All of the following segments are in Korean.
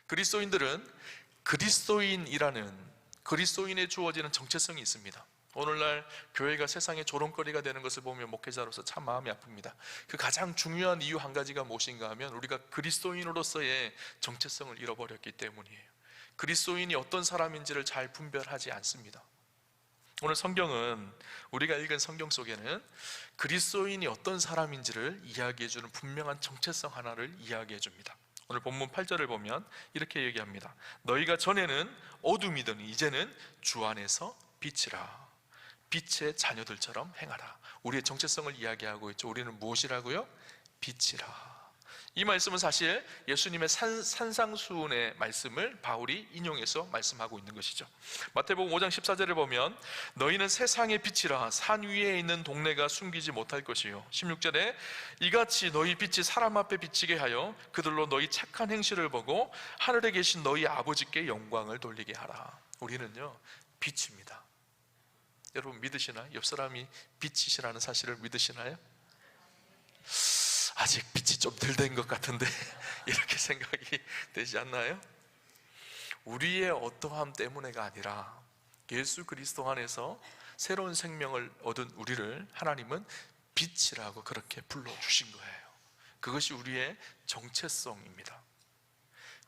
그리스도인들은 그리스도인에 주어지는 정체성이 있습니다. 오늘날 교회가 세상의 조롱거리가 되는 것을 보면 목회자로서 참 마음이 아픕니다. 그 가장 중요한 이유 한 가지가 무엇인가 하면 우리가 그리스도인으로서의 정체성을 잃어버렸기 때문이에요. 그리스도인이 어떤 사람인지를 잘 분별하지 않습니다. 오늘 성경은, 우리가 읽은 성경 속에는 그리스도인이 어떤 사람인지를 이야기해주는 분명한 정체성 하나를 이야기해 줍니다. 오늘 본문 8절을 보면 이렇게 얘기합니다. 너희가 전에는 어둠이더니 이제는 주 안에서 빛이라. 빛의 자녀들처럼 행하라. 우리의 정체성을 이야기하고 있죠. 우리는 무엇이라고요? 빛이라. 이 말씀은 사실 예수님의 산상수훈의 말씀을 바울이 인용해서 말씀하고 있는 것이죠. 마태복음 5장 14절을 보면 너희는 세상의 빛이라. 산 위에 있는 동네가 숨기지 못할 것이요. 16절에 이같이 너희 빛이 사람 앞에 비치게 하여 그들로 너희 착한 행실을 보고 하늘에 계신 너희 아버지께 영광을 돌리게 하라. 우리는요, 빛입니다. 여러분 믿으시나요? 옆 사람이 빛이시라는 사실을 믿으시나요? 아직 빛이 좀 덜 된 것 같은데 이렇게 생각이 되지 않나요? 우리의 어떠함 때문에가 아니라 예수 그리스도 안에서 새로운 생명을 얻은 우리를 하나님은 빛이라고 그렇게 불러주신 거예요. 그것이 우리의 정체성입니다.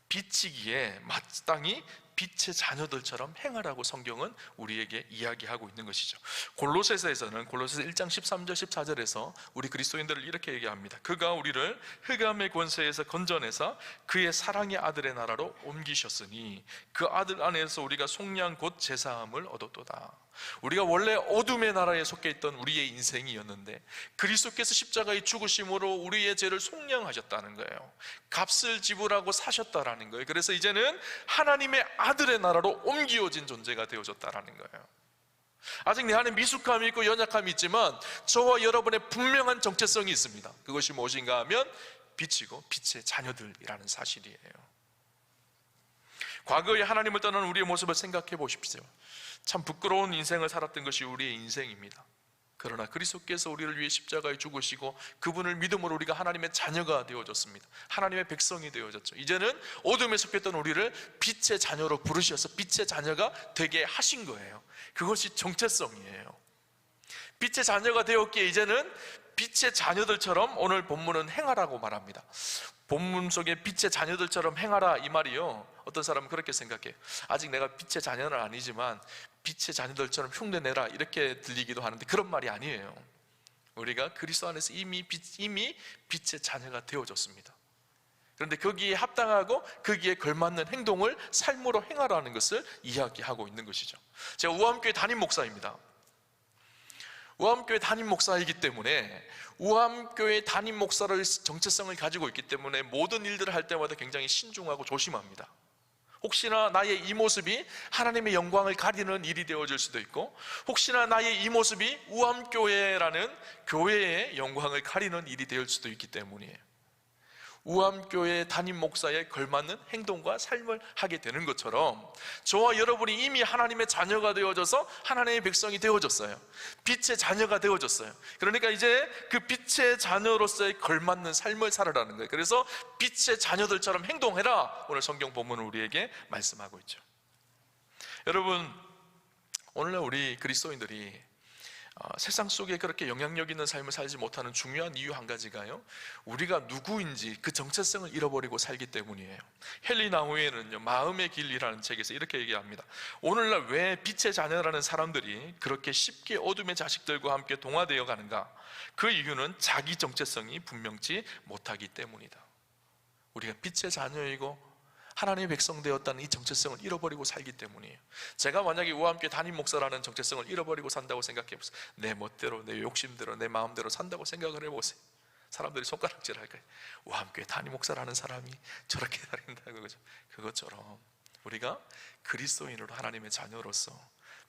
빛이기에 마땅히 빛의 자녀들처럼 행하라고 성경은 우리에게 이야기하고 있는 것이죠. 골로새서에서는 골로새서 1장 13절 14절에서 우리 그리스도인들을 이렇게 얘기합니다. 그가 우리를 흑암의 권세에서 건져내사 그의 사랑의 아들의 나라로 옮기셨으니 그 아들 안에서 우리가 속량 곧 제사함을 얻었도다. 우리가 원래 어둠의 나라에 속해 있던 우리의 인생이었는데 그리스도께서 십자가의 죽으심으로 우리의 죄를 속량하셨다는 거예요. 값을 지불하고 사셨다라는 거예요. 그래서 이제는 하나님의 아들의 나라로 옮겨진 존재가 되어졌다라는 거예요. 아직 내 안에 미숙함이 있고 연약함이 있지만 저와 여러분의 분명한 정체성이 있습니다. 그것이 무엇인가 하면 빛이고 빛의 자녀들이라는 사실이에요. 과거에 하나님을 떠난 우리의 모습을 생각해 보십시오. 참 부끄러운 인생을 살았던 것이 우리의 인생입니다. 그러나 그리스도께서 우리를 위해 십자가에 죽으시고 그분을 믿음으로 우리가 하나님의 자녀가 되어졌습니다. 하나님의 백성이 되어졌죠. 이제는 어둠에 속했던 우리를 빛의 자녀로 부르셔서 빛의 자녀가 되게 하신 거예요. 그것이 정체성이에요. 빛의 자녀가 되었기에 이제는 빛의 자녀들처럼 오늘 본문은 행하라고 말합니다. 본문 속에 빛의 자녀들처럼 행하라 이 말이요, 어떤 사람은 그렇게 생각해요. 아직 내가 빛의 자녀는 아니지만 빛의 자녀들처럼 흉내내라 이렇게 들리기도 하는데 그런 말이 아니에요. 우리가 그리스도 안에서 이미 빛의 자녀가 되어졌습니다. 그런데 거기에 합당하고 거기에 걸맞는 행동을 삶으로 행하라는 것을 이야기하고 있는 것이죠. 제가 우암교회 담임 목사입니다. 우암교회 담임 목사이기 때문에 우암교회 담임 목사를 정체성을 가지고 있기 때문에 모든 일들을 할 때마다 굉장히 신중하고 조심합니다. 혹시나 나의 이 모습이 하나님의 영광을 가리는 일이 되어질 수도 있고, 혹시나 나의 이 모습이 우암교회라는 교회의 영광을 가리는 일이 될 수도 있기 때문이에요. 우암교회 담임 목사에 걸맞는 행동과 삶을 하게 되는 것처럼 저와 여러분이 이미 하나님의 자녀가 되어져서 하나님의 백성이 되어졌어요. 빛의 자녀가 되어졌어요. 그러니까 이제 그 빛의 자녀로서의 걸맞는 삶을 살아라는 거예요. 그래서 빛의 자녀들처럼 행동해라, 오늘 성경 본문은 우리에게 말씀하고 있죠. 여러분, 오늘날 우리 그리스도인들이 세상 속에 그렇게 영향력 있는 삶을 살지 못하는 중요한 이유 한 가지가요, 우리가 누구인지 그 정체성을 잃어버리고 살기 때문이에요. 헨리 나우에는요, 마음의 길이라는 책에서 이렇게 얘기합니다. 오늘날 왜 빛의 자녀라는 사람들이 그렇게 쉽게 어둠의 자식들과 함께 동화되어 가는가? 그 이유는 자기 정체성이 분명치 못하기 때문이다. 우리가 빛의 자녀이고 하나님의 백성 되었다는 이 정체성을 잃어버리고 살기 때문이에요. 제가 만약에 우아함교회 담임 목사라는 정체성을 잃어버리고 산다고 생각해보세요. 내 멋대로, 내 욕심대로, 내 마음대로 산다고 생각을 해보세요. 사람들이 손가락질 할 거예요. 우아함교회 담임 목사라는 사람이 저렇게 다닌다고. 그죠? 그것처럼 우리가 그리스도인으로 하나님의 자녀로서,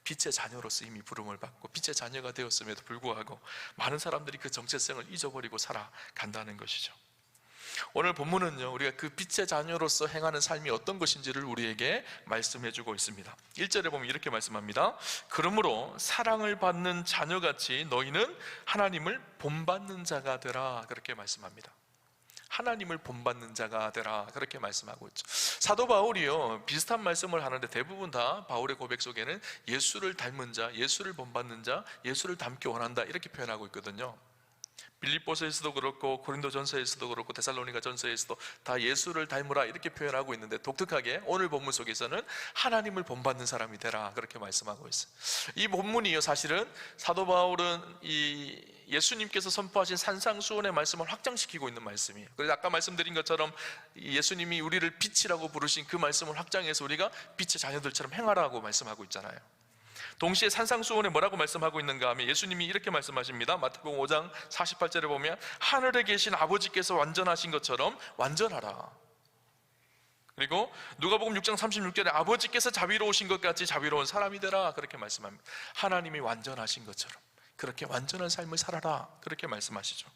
빛의 자녀로서 이미 부름을 받고 빛의 자녀가 되었음에도 불구하고 많은 사람들이 그 정체성을 잊어버리고 살아간다는 것이죠. 오늘 본문은요, 우리가 그 빛의 자녀로서 행하는 삶이 어떤 것인지를 우리에게 말씀해 주고 있습니다. 1절에 보면 이렇게 말씀합니다. 그러므로 사랑을 받는 자녀같이 너희는 하나님을 본받는 자가 되라, 그렇게 말씀합니다. 하나님을 본받는 자가 되라, 그렇게 말씀하고 있죠. 사도 바울이요, 비슷한 말씀을 하는데 대부분 다 바울의 고백 속에는 예수를 닮은 자, 예수를 본받는 자, 예수를 닮기 원한다, 이렇게 표현하고 있거든요. 빌립보서에서도 그렇고 고린도전서에서도 그렇고 데살로니가전서에서도 다 예수를 닮으라, 이렇게 표현하고 있는데 독특하게 오늘 본문 속에서는 하나님을 본받는 사람이 되라, 그렇게 말씀하고 있어요. 이 본문이요, 사실은 사도 바울은 이 예수님께서 선포하신 산상수훈의 말씀을 확장시키고 있는 말씀이에요. 그래서 아까 말씀드린 것처럼 예수님이 우리를 빛이라고 부르신 그 말씀을 확장해서 우리가 빛의 자녀들처럼 행하라고 말씀하고 있잖아요. 동시에 산상수훈에 뭐라고 말씀하고 있는가 하면 예수님이 이렇게 말씀하십니다. 마태복음 5장 48절에 보면 하늘에 계신 아버지께서 완전하신 것처럼 완전하라. 그리고 누가복음 6장 36절에 아버지께서 자비로우신 것 같이 자비로운 사람이 되라, 그렇게 말씀합니다. 하나님이 완전하신 것처럼 그렇게 완전한 삶을 살아라, 그렇게 말씀하시죠.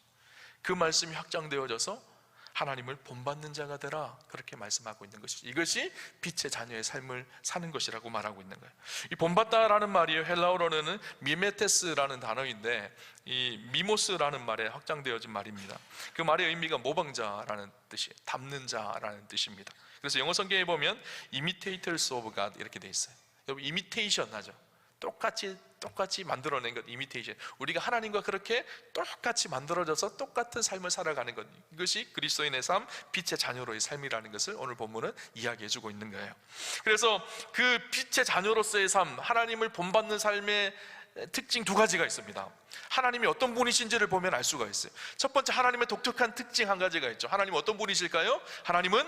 그 말씀이 확장되어져서 하나님을 본받는 자가 되라, 그렇게 말씀하고 있는 것이죠. 이것이 빛의 자녀의 삶을 사는 것이라고 말하고 있는 거예요. 이 본받다라는 말이에요, 헬라어로는 미메테스라는 단어인데 이 미모스라는 말에 확장되어진 말입니다. 그 말의 의미가 모방자라는 뜻이에요. 닮는 자라는 뜻입니다. 그래서 영어 성경에 보면 imitators of God 이렇게 돼 있어요. 여러분, 이미테이션 하죠. 똑같이 만들어낸 것, 이미테이션. 우리가 하나님과 그렇게 똑같이 만들어져서 똑같은 삶을 살아가는 것, 이것이 그리스도인의 삶, 빛의 자녀로의 삶이라는 것을 오늘 본문은 이야기해주고 있는 거예요. 그래서 그 빛의 자녀로서의 삶, 하나님을 본받는 삶의 특징 두 가지가 있습니다. 하나님이 어떤 분이신지를 보면 알 수가 있어요. 첫 번째, 하나님의 독특한 특징 한 가지가 있죠. 하나님은 어떤 분이실까요? 하나님은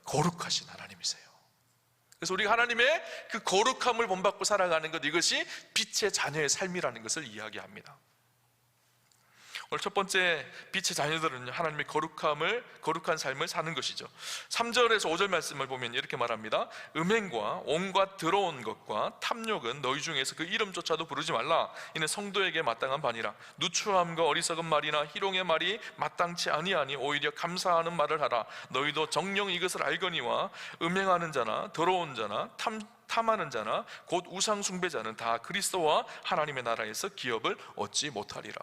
거룩하신 하나님이세요. 그래서 우리가 하나님의 그 거룩함을 본받고 살아가는 것, 이것이 빛의 자녀의 삶이라는 것을 이야기합니다. 오늘 첫 번째, 빛의 자녀들은 하나님의 거룩한 삶을 사는 것이죠. 3절에서 5절 말씀을 보면 이렇게 말합니다. 음행과 온갖 더러운 것과 탐욕은 너희 중에서 그 이름조차도 부르지 말라. 이는 성도에게 마땅한 바니라. 누추함과 어리석은 말이나 희롱의 말이 마땅치 아니하니 오히려 감사하는 말을 하라. 너희도 정녕 이것을 알거니와 음행하는 자나 더러운 자나 탐하는 자나 곧 우상 숭배자는 다 그리스도와 하나님의 나라에서 기업을 얻지 못하리라.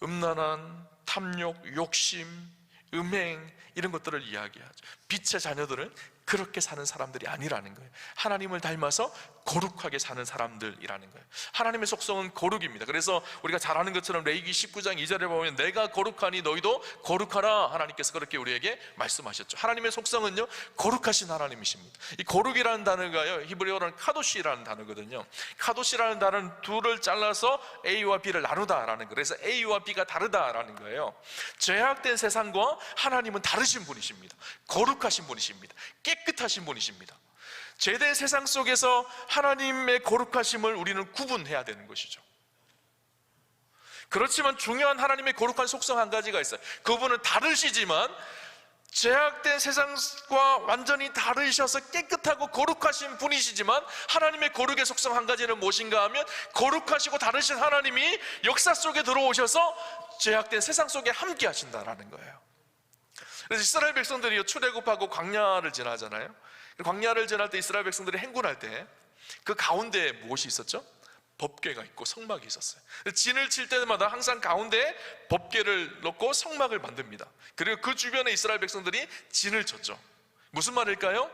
음란한 탐욕, 욕심, 음행, 이런 것들을 이야기하죠. 빛의 자녀들은 그렇게 사는 사람들이 아니라는 거예요. 하나님을 닮아서 거룩하게 사는 사람들이라는 거예요. 하나님의 속성은 거룩입니다. 그래서 우리가 잘 아는 것처럼 레위기 19장 2절에 보면 내가 거룩하니 너희도 거룩하라, 하나님께서 그렇게 우리에게 말씀하셨죠. 하나님의 속성은요, 거룩하신 하나님이십니다. 이 거룩이라는 단어가요, 히브리어로는 카도시라는 단어거든요. 카도시라는 단어는 둘을 잘라서 A와 B를 나누다라는 거예요. 그래서 A와 B가 다르다라는 거예요. 죄악된 세상과 하나님은 다르신 분이십니다. 거룩하신 분이십니다. 깨끗하신 분이십니다. 죄된 세상 속에서 하나님의 거룩하심을 우리는 구분해야 되는 것이죠. 그렇지만 중요한 하나님의 거룩한 속성 한 가지가 있어요. 그분은 다르시지만 죄악된 세상과 완전히 다르셔서 깨끗하고 거룩하신 분이시지만 하나님의 거룩의 속성 한 가지는 무엇인가 하면 거룩하시고 다르신 하나님이 역사 속에 들어오셔서 죄악된 세상 속에 함께 하신다라는 거예요. 그래서 이스라엘 백성들이 출애굽하고 광야를 지나잖아요. 광야를 지날 때 이스라엘 백성들이 행군할 때 그 가운데에 무엇이 있었죠? 법궤가 있고 성막이 있었어요. 진을 칠 때마다 항상 가운데에 법궤를 넣고 성막을 만듭니다. 그리고 그 주변에 이스라엘 백성들이 진을 쳤죠. 무슨 말일까요?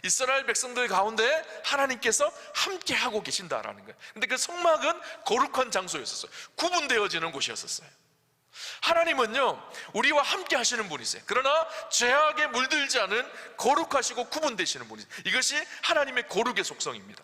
이스라엘 백성들 가운데 하나님께서 함께 하고 계신다라는 거예요. 근데 그 성막은 거룩한 장소였었어요. 구분되어지는 곳이었었어요. 하나님은요, 우리와 함께 하시는 분이세요. 그러나 죄악에 물들지 않은 거룩하시고 구분되시는 분이세요. 이것이 하나님의 거룩의 속성입니다.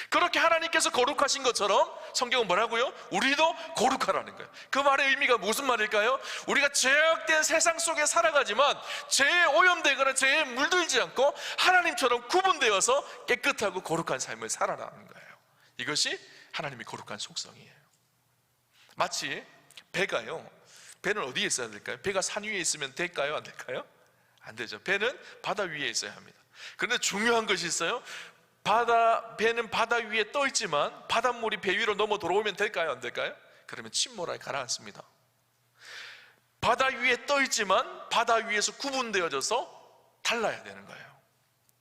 그렇게 하나님께서 거룩하신 것처럼 성경은 뭐라고요? 우리도 거룩하라는 거예요. 그 말의 의미가 무슨 말일까요? 우리가 죄악된 세상 속에 살아가지만 죄에 오염되거나 죄에 물들지 않고 하나님처럼 구분되어서 깨끗하고 거룩한 삶을 살아라는 거예요. 이것이 하나님의 거룩한 속성이에요. 마치 배는 어디에 있어야 될까요? 배가 산 위에 있으면 될까요? 안 될까요? 안 되죠. 배는 바다 위에 있어야 합니다. 그런데 중요한 것이 있어요. 배는 바다 위에 떠 있지만 바닷물이 배 위로 넘어 들어오면 될까요? 안 될까요? 그러면 침몰하게 가라앉습니다. 바다 위에 떠 있지만 바다 위에서 구분되어져서 달라야 되는 거예요.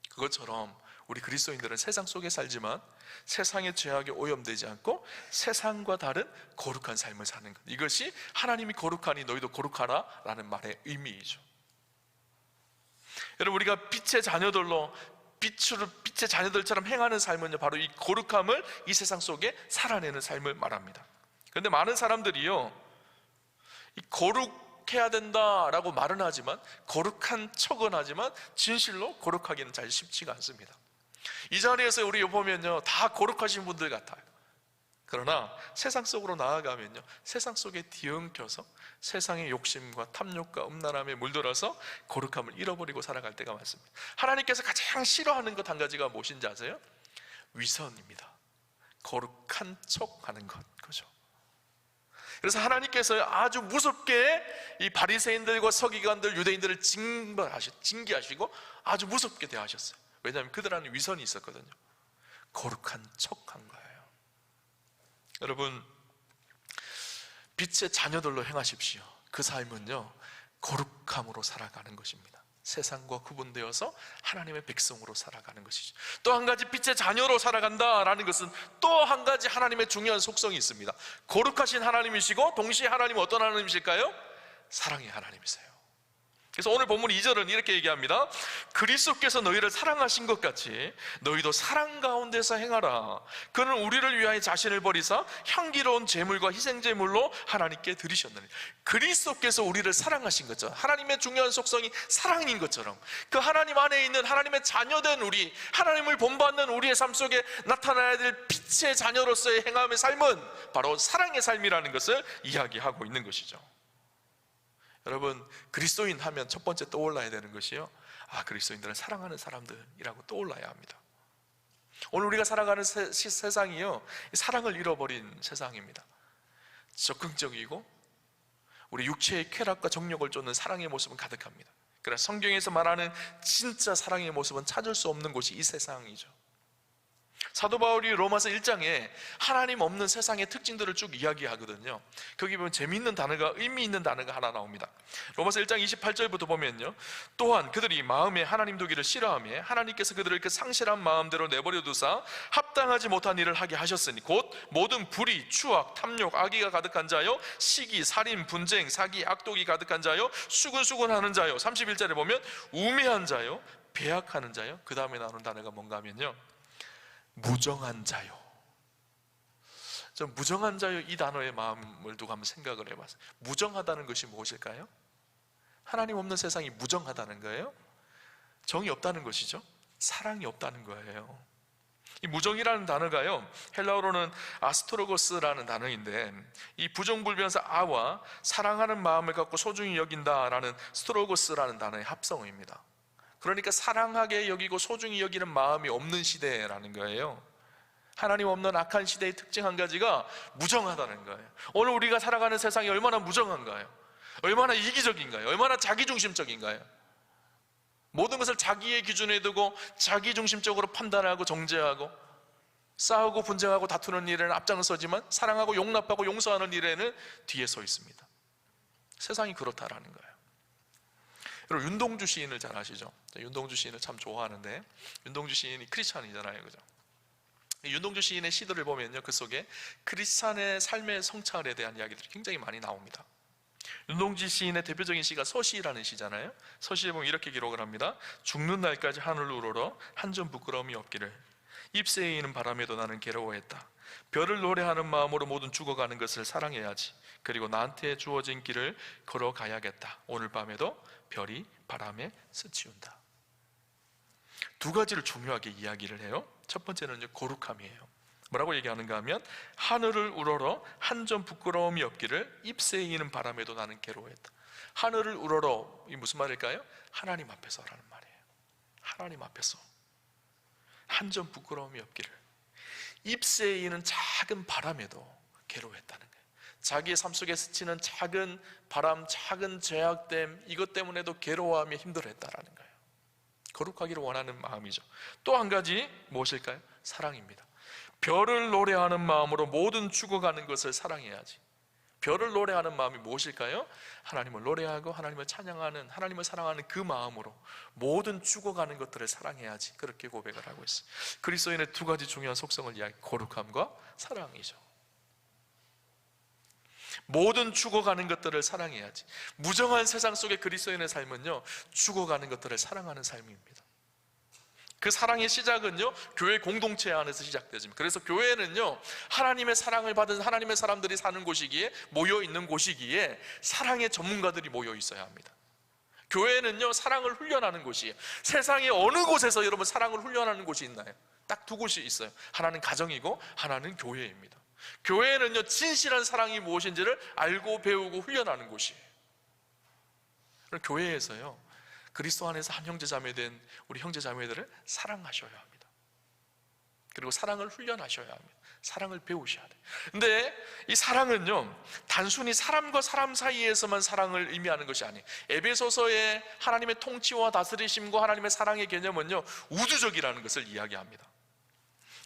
그것처럼 우리 그리스도인들은 세상 속에 살지만 세상의 죄악에 오염되지 않고 세상과 다른 거룩한 삶을 사는 것, 이것이 하나님이 거룩하니 너희도 거룩하라 라는 말의 의미이죠. 여러분, 우리가 빛의 자녀들처럼 행하는 삶은요, 바로 이 거룩함을 이 세상 속에 살아내는 삶을 말합니다. 그런데 많은 사람들이요, 이 거룩해야 된다라고 말은 하지만, 거룩한 척은 하지만 진실로 거룩하기는 잘 쉽지가 않습니다. 이 자리에서 우리 보면요, 다 거룩하신 분들 같아요. 그러나 세상 속으로 나아가면요, 세상 속에 뒤엉켜서 세상의 욕심과 탐욕과 음란함에 물들어서 거룩함을 잃어버리고 살아갈 때가 많습니다. 하나님께서 가장 싫어하는 것 한 가지가 무엇인지 아세요? 위선입니다. 거룩한 척하는 것, 그죠? 그래서 하나님께서 아주 무섭게 이 바리새인들과 서기관들, 유대인들을 징계하시고 아주 무섭게 대하셨어요. 왜냐하면 그들 안에 위선이 있었거든요. 거룩한 척한 거예요. 여러분, 빛의 자녀들로 행하십시오. 그 삶은요, 거룩함으로 살아가는 것입니다. 세상과 구분되어서 하나님의 백성으로 살아가는 것이죠. 또 한 가지 빛의 자녀로 살아간다라는 것은 또 한 가지 하나님의 중요한 속성이 있습니다. 거룩하신 하나님이시고 동시에 하나님은 어떤 하나님이실까요? 사랑의 하나님이세요. 그래서 오늘 본문 2절은 이렇게 얘기합니다. 그리스도께서 너희를 사랑하신 것 같이 너희도 사랑 가운데서 행하라. 그는 우리를 위하여 자신을 버리사 향기로운 제물과 희생제물로 하나님께 드리셨느니. 그리스도께서 우리를 사랑하신 것처럼, 하나님의 중요한 속성이 사랑인 것처럼, 그 하나님 안에 있는 하나님의 자녀된 우리, 하나님을 본받는 우리의 삶 속에 나타나야 될 빛의 자녀로서의 행함의 삶은 바로 사랑의 삶이라는 것을 이야기하고 있는 것이죠. 여러분, 그리스도인 하면 첫 번째 떠올라야 되는 것이요, 그리스도인들은 사랑하는 사람들이라고 떠올라야 합니다. 오늘 우리가 살아가는 세상이요, 사랑을 잃어버린 세상입니다. 적극적이고 우리 육체의 쾌락과 정욕을 쫓는 사랑의 모습은 가득합니다. 그러나 성경에서 말하는 진짜 사랑의 모습은 찾을 수 없는 곳이 이 세상이죠. 사도 바울이 로마서 1장에 하나님 없는 세상의 특징들을 쭉 이야기하거든요. 거기 보면 재미있는 단어가, 의미 있는 단어가 하나 나옵니다. 로마서 1장 28절부터 보면요, 또한 그들이 마음에 하나님 두기를 싫어하며 하나님께서 그들을 그 상실한 마음대로 내버려 두사 합당하지 못한 일을 하게 하셨으니 곧 모든 불의, 추악, 탐욕, 악의가 가득한 자요, 시기, 살인, 분쟁, 사기, 악독이 가득한 자요, 수군수군하는 자요, 31절에 보면 우매한 자요, 배약하는 자요. 그 다음에 나오는 단어가 뭔가 하면요, 무정한 자요. 좀 무정한 자요, 이 단어의 마음을 두고 한번 생각을 해봤어요. 무정하다는 것이 무엇일까요? 하나님 없는 세상이 무정하다는 거예요? 정이 없다는 것이죠. 사랑이 없다는 거예요. 이 무정이라는 단어가요, 헬라어로는 아스트로고스라는 단어인데, 이 부정불변사 아와 사랑하는 마음을 갖고 소중히 여긴다라는 스트로고스라는 단어의 합성어입니다. 그러니까 사랑하게 여기고 소중히 여기는 마음이 없는 시대라는 거예요. 하나님 없는 악한 시대의 특징 한 가지가 무정하다는 거예요. 오늘 우리가 살아가는 세상이 얼마나 무정한가요? 얼마나 이기적인가요? 얼마나 자기중심적인가요? 모든 것을 자기의 기준에 두고 자기중심적으로 판단하고 정죄하고 싸우고 분쟁하고 다투는 일에는 앞장서지만 사랑하고 용납하고 용서하는 일에는 뒤에 서 있습니다. 세상이 그렇다라는 거예요. 여러분, 윤동주 시인을 잘 아시죠? 윤동주 시인을 참 좋아하는데, 윤동주 시인이 크리스찬이잖아요, 그죠? 윤동주 시인의 시들을 보면요, 그 속에 크리스찬의 삶의 성찰에 대한 이야기들이 굉장히 많이 나옵니다. 윤동주 시인의 대표적인 시가 서시라는 시잖아요. 서시에 보면 이렇게 기록을 합니다. 죽는 날까지 하늘을 우러러 한 점 부끄러움이 없기를. 잎새에 이는 바람에도 나는 괴로워했다. 별을 노래하는 마음으로 모든 죽어가는 것을 사랑해야지. 그리고 나한테 주어진 길을 걸어가야겠다. 오늘 밤에도 별이 바람에 스치운다. 두 가지를 중요하게 이야기를 해요. 첫 번째는 거룩함이에요. 뭐라고 얘기하는가 하면, 하늘을 우러러 한 점 부끄러움이 없기를 잎새에 이는 바람에도 나는 괴로워했다. 하늘을 우러러, 이 무슨 말일까요? 하나님 앞에서라는 말이에요. 하나님 앞에서 한 점 부끄러움이 없기를. 잎새에 이는 작은 바람에도 괴로워했다는 거예요. 자기의 삶 속에 스치는 작은 바람, 작은 죄악됨, 이것 때문에도 괴로워하며 힘들어했다라는 거예요. 거룩하기를 원하는 마음이죠. 또 한 가지 무엇일까요? 사랑입니다. 별을 노래하는 마음으로 모든 죽어가는 것을 사랑해야지. 별을 노래하는 마음이 무엇일까요? 하나님을 노래하고 하나님을 찬양하는, 하나님을 사랑하는 그 마음으로 모든 죽어가는 것들을 사랑해야지, 그렇게 고백을 하고 있어요. 그리스도인의 두 가지 중요한 속성을 이야기, 거룩함과 사랑이죠. 모든 죽어가는 것들을 사랑해야지. 무정한 세상 속의 그리스도인의 삶은요, 죽어가는 것들을 사랑하는 삶입니다. 그 사랑의 시작은요, 교회 공동체 안에서 시작되집니다. 그래서 교회는요, 하나님의 사랑을 받은 하나님의 사람들이 사는 곳이기에, 모여 있는 곳이기에 사랑의 전문가들이 모여 있어야 합니다. 교회는요, 사랑을 훈련하는 곳이에요. 세상의 어느 곳에서 여러분 사랑을 훈련하는 곳이 있나요? 딱 두 곳이 있어요. 하나는 가정이고 하나는 교회입니다. 교회는요, 진실한 사랑이 무엇인지를 알고 배우고 훈련하는 곳이에요. 교회에서요, 그리스도 안에서 한 형제자매 된 우리 형제자매들을 사랑하셔야 합니다. 그리고 사랑을 훈련하셔야 합니다. 사랑을 배우셔야 돼요. 근데 이 사랑은요, 단순히 사람과 사람 사이에서만 사랑을 의미하는 것이 아니에요. 에베소서의 하나님의 통치와 다스리심과 하나님의 사랑의 개념은요, 우주적이라는 것을 이야기합니다.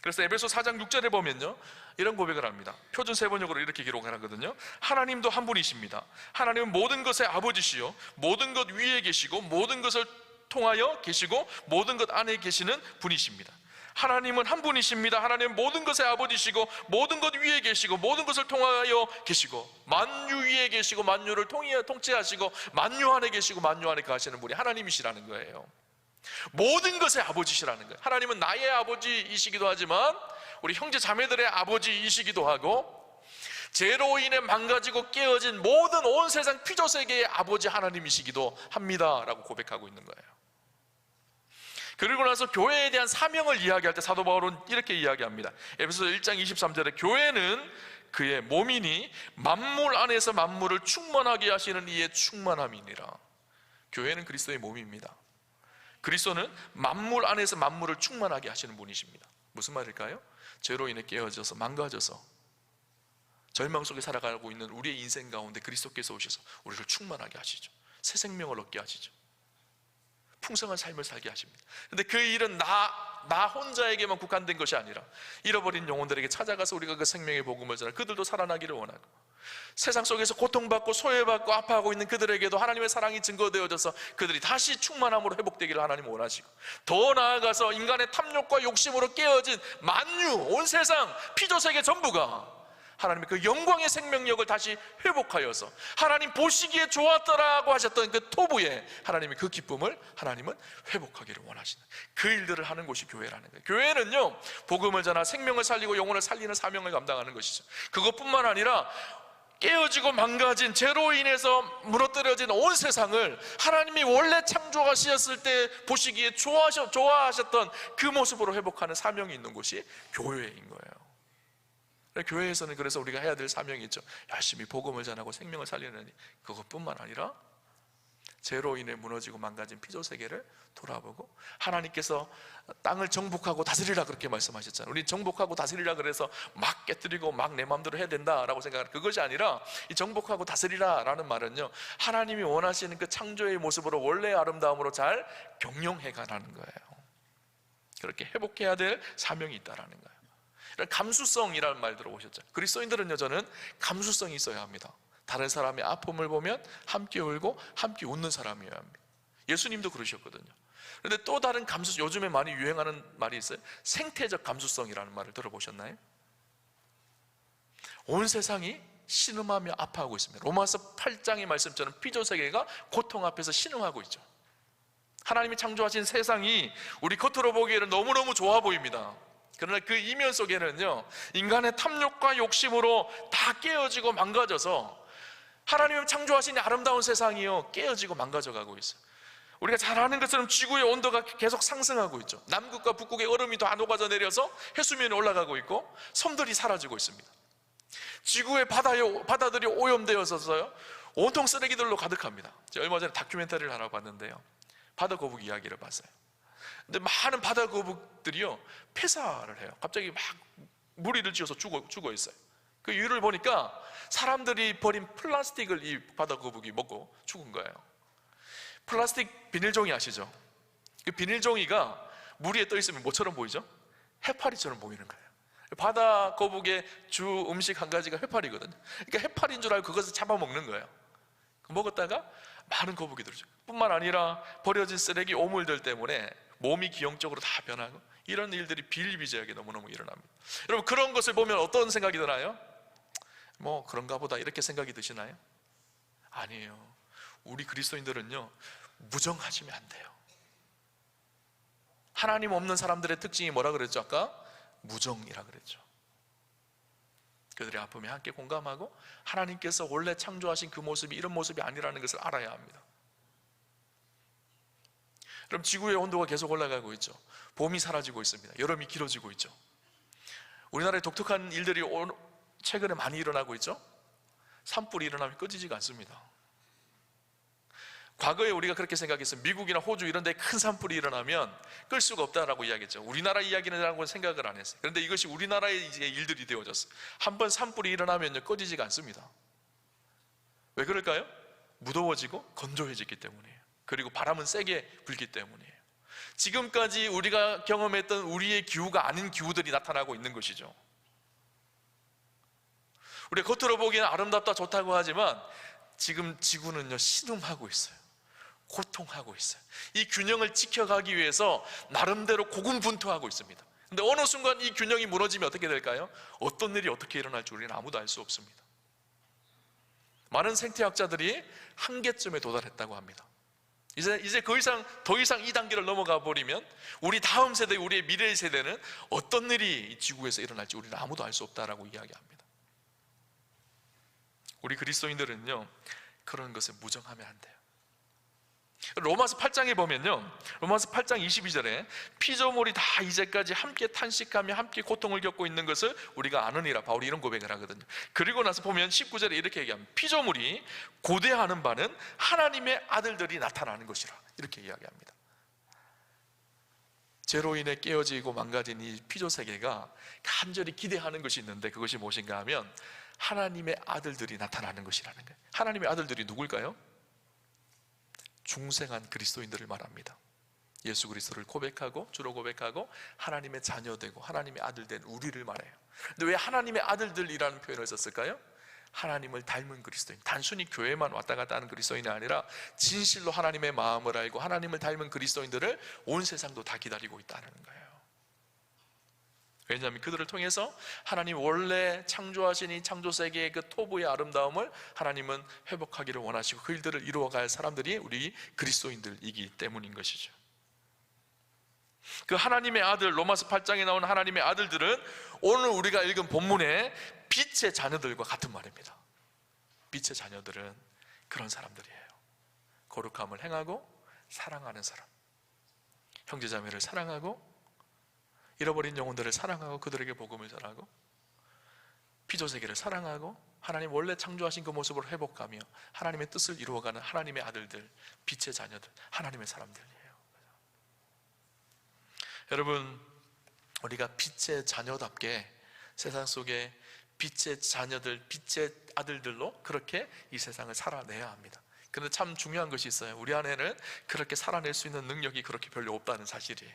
그래서 에베소 4장 6절에 보면요, 이런 고백을 합니다. 표준 세번역으로 이렇게 기록을 하거든요. 하나님도 한 분이십니다. 하나님은 모든 것의 아버지시요, 모든 것 위에 계시고 모든 것을 통하여 계시고 모든 것 안에 계시는 분이십니다. 하나님은 한 분이십니다. 하나님은 모든 것의 아버지시고 모든 것 위에 계시고 모든 것을 통하여 계시고 만유 위에 계시고 만유를 통치하시고 만유 안에 계시고 만유 안에 거하시는 분이 하나님이시라는 거예요. 모든 것의 아버지시라는 거예요. 하나님은 나의 아버지이시기도 하지만 우리 형제 자매들의 아버지이시기도 하고, 죄로 인해 망가지고 깨어진 모든 온 세상 피조세계의 아버지 하나님이시기도 합니다 라고 고백하고 있는 거예요. 그리고 나서 교회에 대한 사명을 이야기할 때 사도 바울은 이렇게 이야기합니다. 에베소서 1장 23절에 교회는 그의 몸이니 만물 안에서 만물을 충만하게 하시는 이의 충만함이니라. 교회는 그리스도의 몸입니다. 그리스도는 만물 안에서 만물을 충만하게 하시는 분이십니다. 무슨 말일까요? 죄로 인해 깨어져서 망가져서 절망 속에 살아가고 있는 우리의 인생 가운데 그리스도께서 오셔서 우리를 충만하게 하시죠. 새 생명을 얻게 하시죠. 풍성한 삶을 살게 하십니다. 그런데 그 일은 나 혼자에게만 국한된 것이 아니라 잃어버린 영혼들에게 찾아가서 우리가 그 생명의 복음을 전하, 그들도 살아나기를 원하고, 세상 속에서 고통받고 소외받고 아파하고 있는 그들에게도 하나님의 사랑이 증거되어져서 그들이 다시 충만함으로 회복되기를 하나님은 원하시고, 더 나아가서 인간의 탐욕과 욕심으로 깨어진 만유, 온 세상 피조세계 전부가 하나님의 그 영광의 생명력을 다시 회복하여서 하나님 보시기에 좋았더라고 하셨던 그 토부에 하나님의 그 기쁨을 하나님은 회복하기를 원하시는, 그 일들을 하는 곳이 교회라는 거예요. 교회는요, 복음을 전하 생명을 살리고 영혼을 살리는 사명을 감당하는 것이죠. 그것뿐만 아니라 깨어지고 망가진 죄로 인해서 무너뜨려진 온 세상을 하나님이 원래 창조하셨을 때 보시기에 좋아하셨던 그 모습으로 회복하는 사명이 있는 곳이 교회인 거예요. 교회에서는 그래서 우리가 해야 될 사명이 있죠. 열심히 복음을 전하고 생명을 살리는 일. 그것뿐만 아니라 죄로 인해 무너지고 망가진 피조세계를 돌아보고, 하나님께서 땅을 정복하고 다스리라 그렇게 말씀하셨잖아요. 우리 정복하고 다스리라 그래서 막 깨뜨리고 막 내 마음대로 해야 된다라고 생각하는 그것이 아니라, 이 정복하고 다스리라 라는 말은요, 하나님이 원하시는 그 창조의 모습으로 원래의 아름다움으로 잘 경영해 가라는 거예요. 그렇게 회복해야 될 사명이 있다라는 거예요. 감수성이라는 말 들어보셨죠? 그리스도인들은요, 저는 감수성이 있어야 합니다. 다른 사람의 아픔을 보면 함께 울고 함께 웃는 사람이어야 합니다. 예수님도 그러셨거든요. 그런데 또 다른 감수성, 요즘에 많이 유행하는 말이 있어요. 생태적 감수성이라는 말을 들어보셨나요? 온 세상이 신음하며 아파하고 있습니다. 로마서 8장의 말씀처럼 피조세계가 고통 앞에서 신음하고 있죠. 하나님이 창조하신 세상이 우리 겉으로 보기에는 너무너무 좋아 보입니다. 그러나 그 이면 속에는요, 인간의 탐욕과 욕심으로 다 깨어지고 망가져서 하나님이 창조하신 아름다운 세상이요, 깨어지고 망가져가고 있어요. 우리가 잘 아는 것처럼 지구의 온도가 계속 상승하고 있죠. 남극과 북극의 얼음이 다 녹아져 내려서 해수면이 올라가고 있고 섬들이 사라지고 있습니다. 지구의 바다들이 오염되어서요, 온통 쓰레기들로 가득합니다. 제가 얼마 전에 다큐멘터리를 하나 봤는데요, 바다 거북이 이야기를 봤어요. 근데 많은 바다 거북들이요, 폐사를 해요. 갑자기 막 무리를 지어서 죽어 있어요. 그 이유를 보니까 사람들이 버린 플라스틱을 이 바다 거북이 먹고 죽은 거예요. 플라스틱 비닐종이 아시죠? 그 비닐종이가 물 위에 떠 있으면 뭐처럼 보이죠? 해파리처럼 보이는 거예요. 바다 거북의 주 음식 한 가지가 해파리거든요. 그러니까 해파리인 줄 알고 그것을 잡아먹는 거예요. 먹었다가 많은 거북이 들죠. 뿐만 아니라 버려진 쓰레기 오물들 때문에 몸이 기형적으로 다 변하고 이런 일들이 비일비재하게 너무너무 일어납니다. 여러분, 그런 것을 보면 어떤 생각이 드나요? 뭐 그런가 보다 이렇게 생각이 드시나요? 아니에요. 우리 그리스도인들은요, 무정하시면 안 돼요. 하나님 없는 사람들의 특징이 뭐라 그랬죠? 아까 무정이라 그랬죠. 그들의 아픔에 함께 공감하고 하나님께서 원래 창조하신 그 모습이 이런 모습이 아니라는 것을 알아야 합니다. 그럼 지구의 온도가 계속 올라가고 있죠. 봄이 사라지고 있습니다. 여름이 길어지고 있죠. 우리나라에 독특한 일들이 최근에 많이 일어나고 있죠. 산불이 일어나면 꺼지지가 않습니다. 과거에 우리가 그렇게 생각했어요. 미국이나 호주 이런 데 큰 산불이 일어나면 끌 수가 없다라고 이야기했죠. 우리나라 이야기는 생각을 안 했어요. 그런데 이것이 우리나라의 이제 일들이 되어졌어요. 한번 산불이 일어나면요, 꺼지지가 않습니다. 왜 그럴까요? 무더워지고 건조해지기 때문이에요. 그리고 바람은 세게 불기 때문이에요. 지금까지 우리가 경험했던 우리의 기후가 아닌 기후들이 나타나고 있는 것이죠. 우리가 겉으로 보기에는 아름답다 좋다고 하지만 지금 지구는요, 신음하고 있어요. 고통하고 있어요. 이 균형을 지켜가기 위해서 나름대로 고군분투하고 있습니다. 근데 어느 순간 이 균형이 무너지면 어떻게 될까요? 어떤 일이 어떻게 일어날지 우리는 아무도 알 수 없습니다. 많은 생태학자들이 한계점에 도달했다고 합니다. 이제 더 이상 이 단계를 넘어가 버리면 우리 다음 세대, 우리의 미래 세대는 어떤 일이 이 지구에서 일어날지 우리는 아무도 알 수 없다라고 이야기합니다. 우리 그리스도인들은요, 그런 것에 무정하면 안 돼요. 로마서 8장에 보면요, 로마서 8장 22절에 피조물이 다 이제까지 함께 탄식하며 함께 고통을 겪고 있는 것을 우리가 아느니라, 바울이 이런 고백을 하거든요. 그리고 나서 보면 19절에 이렇게 얘기합니다. 피조물이 고대하는 바는 하나님의 아들들이 나타나는 것이라, 이렇게 이야기합니다. 죄로 인해 깨어지고 망가진 이 피조세계가 간절히 기대하는 것이 있는데, 그것이 무엇인가 하면 하나님의 아들들이 나타나는 것이라는 거예요. 하나님의 아들들이 누굴까요? 중생한 그리스도인들을 말합니다. 예수 그리스도를 고백하고 주로 고백하고 하나님의 자녀되고 하나님의 아들된 우리를 말해요. 근데 왜 하나님의 아들들이라는 표현을 썼을까요? 하나님을 닮은 그리스도인, 단순히 교회만 왔다 갔다 하는 그리스도인이 아니라 진실로 하나님의 마음을 알고 하나님을 닮은 그리스도인들을 온 세상도 다 기다리고 있다는 거예요. 왜냐하면 그들을 통해서 하나님 원래 창조하신 이 창조세계의 그 토부의 아름다움을 하나님은 회복하기를 원하시고 그 일들을 이루어갈 사람들이 우리 그리스도인들이기 때문인 것이죠. 그 하나님의 아들, 로마서 8장에 나오는 하나님의 아들들은 오늘 우리가 읽은 본문의 빛의 자녀들과 같은 말입니다. 빛의 자녀들은 그런 사람들이에요. 거룩함을 행하고 사랑하는 사람, 형제자매를 사랑하고 잃어버린 영혼들을 사랑하고 그들에게 복음을 전하고 피조세계를 사랑하고 하나님 원래 창조하신 그 모습을 회복하며 하나님의 뜻을 이루어가는 하나님의 아들들, 빛의 자녀들, 하나님의 사람들이에요. 여러분, 우리가 빛의 자녀답게 세상 속에 빛의 자녀들, 빛의 아들들로 그렇게 이 세상을 살아내야 합니다. 그런데 참 중요한 것이 있어요. 우리 안에는 그렇게 살아낼 수 있는 능력이 그렇게 별로 없다는 사실이에요.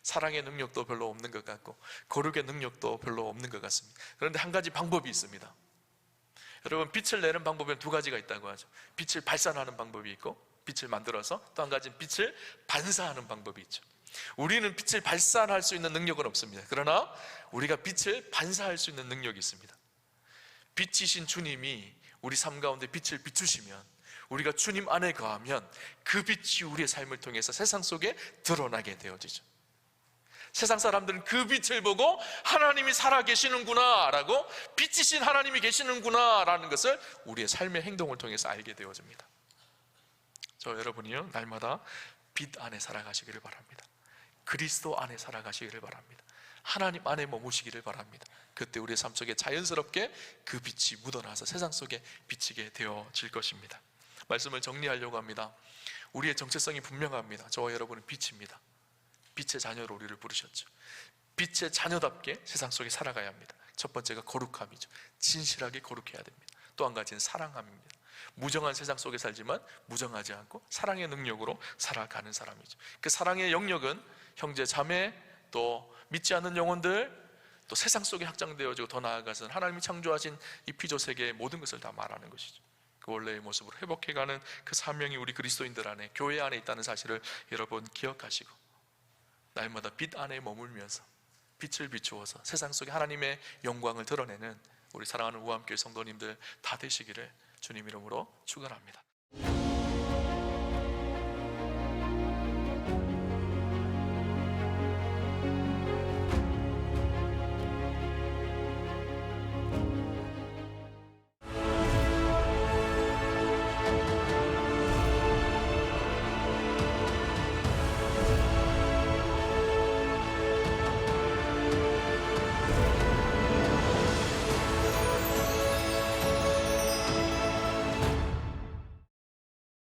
사랑의 능력도 별로 없는 것 같고 거룩의 능력도 별로 없는 것 같습니다. 그런데 한 가지 방법이 있습니다. 여러분, 빛을 내는 방법에는 두 가지가 있다고 하죠. 빛을 발산하는 방법이 있고 빛을 만들어서 또 한 가지는 빛을 반사하는 방법이 있죠. 우리는 빛을 발산할 수 있는 능력은 없습니다. 그러나 우리가 빛을 반사할 수 있는 능력이 있습니다. 빛이신 주님이 우리 삶 가운데 빛을 비추시면, 우리가 주님 안에 거하면 그 빛이 우리의 삶을 통해서 세상 속에 드러나게 되어지죠. 세상 사람들은 그 빛을 보고 하나님이 살아계시는구나 라고, 빛이신 하나님이 계시는구나 라는 것을 우리의 삶의 행동을 통해서 알게 되어집니다. 저 여러분이요, 날마다 빛 안에 살아가시기를 바랍니다. 그리스도 안에 살아가시기를 바랍니다. 하나님 안에 머무시기를 바랍니다. 그때 우리의 삶 속에 자연스럽게 그 빛이 묻어나서 세상 속에 비치게 되어질 것입니다. 말씀을 정리하려고 합니다. 우리의 정체성이 분명합니다. 저와 여러분은 빛입니다. 빛의 자녀로 우리를 부르셨죠. 빛의 자녀답게 세상 속에 살아가야 합니다. 첫 번째가 거룩함이죠. 진실하게 거룩해야 됩니다. 또 한 가지는 사랑함입니다. 무정한 세상 속에 살지만 무정하지 않고 사랑의 능력으로 살아가는 사람이죠. 그 사랑의 영역은 형제 자매, 또 믿지 않는 영혼들, 또 세상 속에 확장되어지고 더 나아가서는 하나님이 창조하신 이 피조 세계의 모든 것을 다 말하는 것이죠. 그 원래의 모습으로 회복해가는 그 사명이 우리 그리스도인들 안에, 교회 안에 있다는 사실을 여러분 기억하시고, 날마다 빛 안에 머물면서 빛을 비추어서 세상 속에 하나님의 영광을 드러내는 우리 사랑하는 우암교회 성도님들 다 되시기를 주님 이름으로 축원합니다.